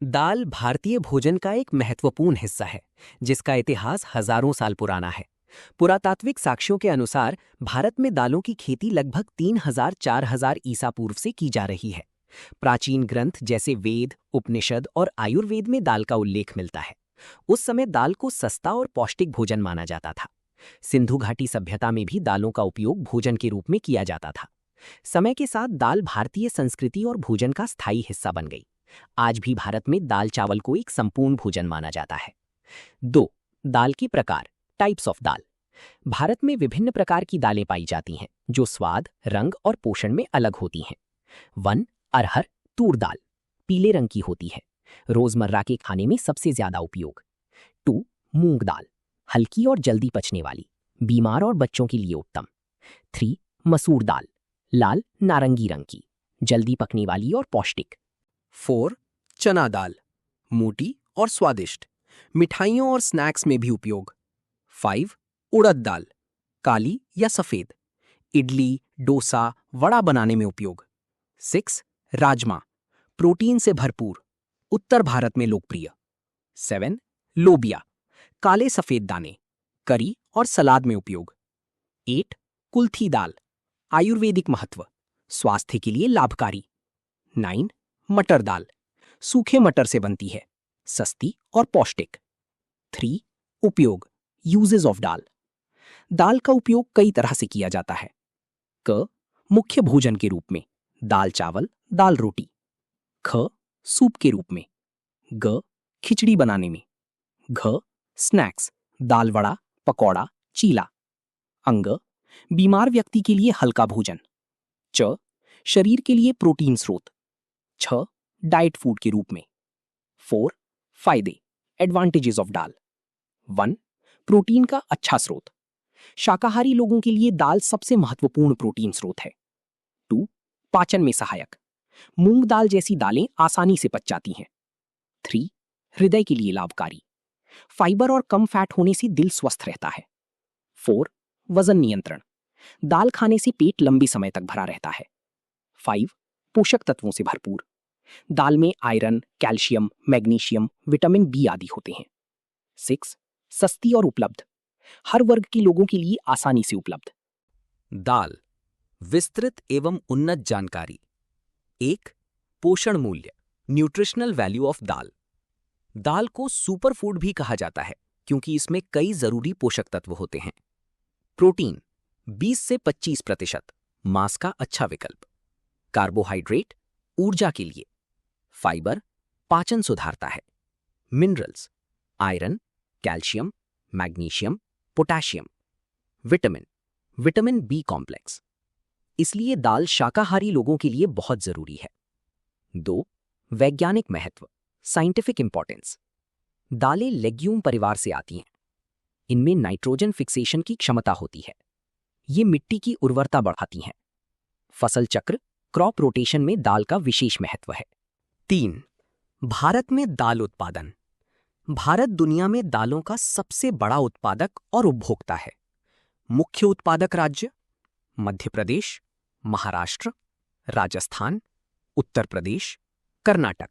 दाल भारतीय भोजन का एक महत्वपूर्ण हिस्सा है, जिसका इतिहास हजारों साल पुराना है। पुरातात्विक साक्ष्यों के अनुसार भारत में दालों की खेती लगभग 3000-4000 ईसा पूर्व से की जा रही है। प्राचीन ग्रंथ जैसे वेद, उपनिषद और आयुर्वेद में दाल का उल्लेख मिलता है। उस समय दाल को सस्ता और पौष्टिक भोजन माना जाता था। सिंधु घाटी सभ्यता में भी दालों का उपयोग भोजन के रूप में किया जाता था। समय के साथ दाल भारतीय संस्कृति और भोजन का स्थायी हिस्सा बन गई। आज भी भारत में दाल चावल को एक संपूर्ण भोजन माना जाता है। 2. दाल के प्रकार, टाइप्स ऑफ दाल। भारत में विभिन्न प्रकार की दालें पाई जाती हैं, जो स्वाद, रंग और पोषण में अलग होती हैं। 1. अरहर, तूर दाल, पीले रंग की होती है, रोजमर्रा के खाने में सबसे ज्यादा उपयोग। 2. मूंग दाल, हल्की और जल्दी पचने वाली, बीमार और बच्चों के लिए उत्तम। 3. मसूर दाल, लाल नारंगी रंग की, जल्दी पकने वाली और पौष्टिक। 4. चना दाल, मोटी और स्वादिष्ट, मिठाइयों और स्नैक्स में भी उपयोग। 5. उड़द दाल, काली या सफेद, इडली, डोसा, वड़ा बनाने में उपयोग। 6. राजमा, प्रोटीन से भरपूर, उत्तर भारत में लोकप्रिय। 7. लोबिया, काले सफेद दाने, करी और सलाद में उपयोग। 8. कुल्थी दाल, आयुर्वेदिक महत्व, स्वास्थ्य के लिए लाभकारी। 9. मटर दाल, सूखे मटर से बनती है, सस्ती और पौष्टिक। 3. उपयोग, यूजेस ऑफ दाल। दाल का उपयोग कई तरह से किया जाता है। क. मुख्य भोजन के रूप में, दाल चावल, दाल रोटी। ख. सूप के रूप में। ग. खिचड़ी बनाने में। घ. स्नैक्स, दाल वड़ा, पकौड़ा, चीला। अंग. बीमार व्यक्ति के लिए हल्का भोजन। च. शरीर के लिए प्रोटीन स्रोत। 6. डाइट फूड के रूप में। 4. फायदे, एडवांटेजेस ऑफ दाल। 1. प्रोटीन का अच्छा स्रोत, शाकाहारी लोगों के लिए दाल सबसे महत्वपूर्ण प्रोटीन स्रोत है। 2. पाचन में सहायक, मूंग दाल जैसी दालें आसानी से पच जाती हैं। 3. हृदय के लिए लाभकारी, फाइबर और कम फैट होने से दिल स्वस्थ रहता है। 4. वजन नियंत्रण, दाल खाने से पेट लंबे समय तक भरा रहता है। 5. पोषक तत्वों से भरपूर, दाल में iron, calcium, magnesium, vitamin B आदि होते हैं। 6. सस्ती और उपलब्ध, हर वर्ग के लोगों के लिए आसानी से उपलब्ध। दाल, विस्तृत एवं उन्नत जानकारी। 1. पोषण मूल्य, न्यूट्रिशनल वैल्यू ऑफ दाल। दाल को सुपर फूड भी कहा जाता है, क्योंकि इसमें कई जरूरी पोषक तत्व होते हैं। प्रोटीन 20 से 25%, मांस का अच्छा विकल्प। कार्बोहाइड्रेट, ऊर्जा के लिए। फाइबर, पाचन सुधारता है। Minerals, iron, calcium, magnesium, potassium. Vitamin, vitamin B complex. इसलिए दाल शाकाहारी लोगों के लिए बहुत जरूरी है। 2. वैज्ञानिक महत्व, साइंटिफिक इंपॉर्टेंस। दालें लेग्यूम परिवार से आती हैं। इनमें नाइट्रोजन फिक्सेशन की क्षमता होती है। ये मिट्टी की उर्वरता बढ़ाती हैं। फसल चक्र, क्रॉप रोटेशन में दाल का विशेष महत्व है। 3. भारत में दाल उत्पादन। भारत दुनिया में दालों का सबसे बड़ा उत्पादक और उपभोक्ता है। मुख्य उत्पादक राज्य मध्य प्रदेश, महाराष्ट्र, राजस्थान, उत्तर प्रदेश, कर्नाटक।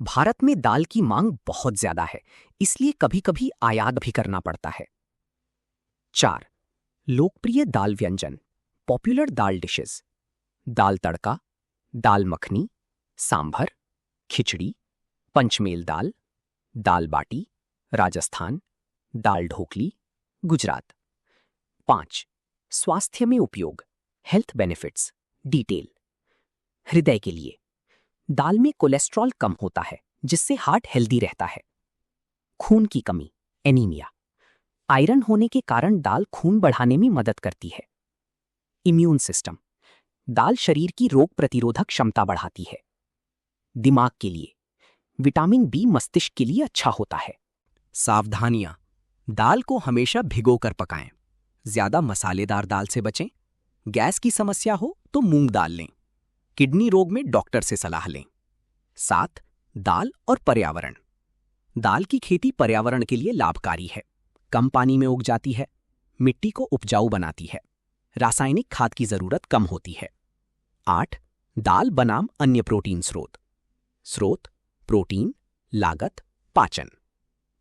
भारत में दाल की मांग बहुत ज्यादा है, इसलिए कभी-कभी आयात भी करना पड़ता है। 4. लोकप्रिय दाल व्यंजन, पॉपुलर दाल डिशेस। दाल तड़का, दाल मखनी, सांभर, खिचड़ी, पंचमेल दाल, दाल बाटी, राजस्थान, दाल ढोकली, गुजरात। 5. स्वास्थ्य में उपयोग, हेल्थ बेनिफिट्स, डिटेल। हृदय के लिए, दाल में कोलेस्ट्रॉल कम होता है, जिससे हार्ट हेल्दी रहता है। खून की कमी, एनीमिया, आयरन होने के कारण दाल खून बढ़ाने में मदद करती है। इम्यून सिस्टम, दाल शरीर की रोग प्रतिरोधक क्षमता बढ़ाती है। दिमाग के लिए, विटामिन बी मस्तिष्क के लिए अच्छा होता है। सावधानियां, दाल को हमेशा भिगोकर पकाएं। ज्यादा मसालेदार दाल से बचें। गैस की समस्या हो तो मूंग दाल लें। किडनी रोग में डॉक्टर से सलाह लें। 7. दाल और पर्यावरण। दाल की खेती पर्यावरण के लिए लाभकारी है। कम पानी में उग जाती है, मिट्टी को उपजाऊ बनाती है, रासायनिक खाद की जरूरत कम होती है। 8. दाल बनाम अन्य प्रोटीन स्रोत। प्रोटीन, लागत, पाचन।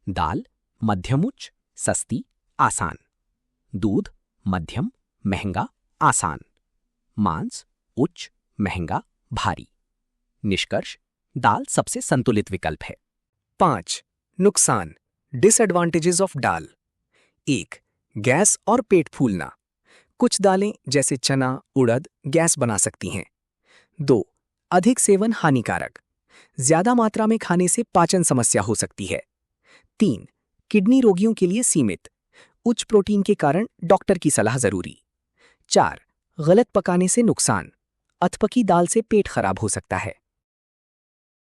दाल मध्यम उच्च, सस्ती, आसान। दूध मध्यम, महंगा, आसान। मांस उच्च, महंगा, भारी। निष्कर्ष, दाल सबसे संतुलित विकल्प है। 5. नुकसान, डिसएडवांटेजेस ऑफ दाल। 1. गैस और पेट फूलना। कुछ दालें जैसे चना, उड़द गैस बना सकती हैं। 2. अधिक सेवन हानिकारक। ज्यादा मात्रा में खाने से पाचन समस्या हो सकती है। 3. किडनी रोगियों के लिए सीमित। उच्च प्रोटीन के कारण डॉक्टर की सलाह जरूरी। 4. गलत पकाने से नुकसान। अधपकी दाल से पेट खराब हो सकता है।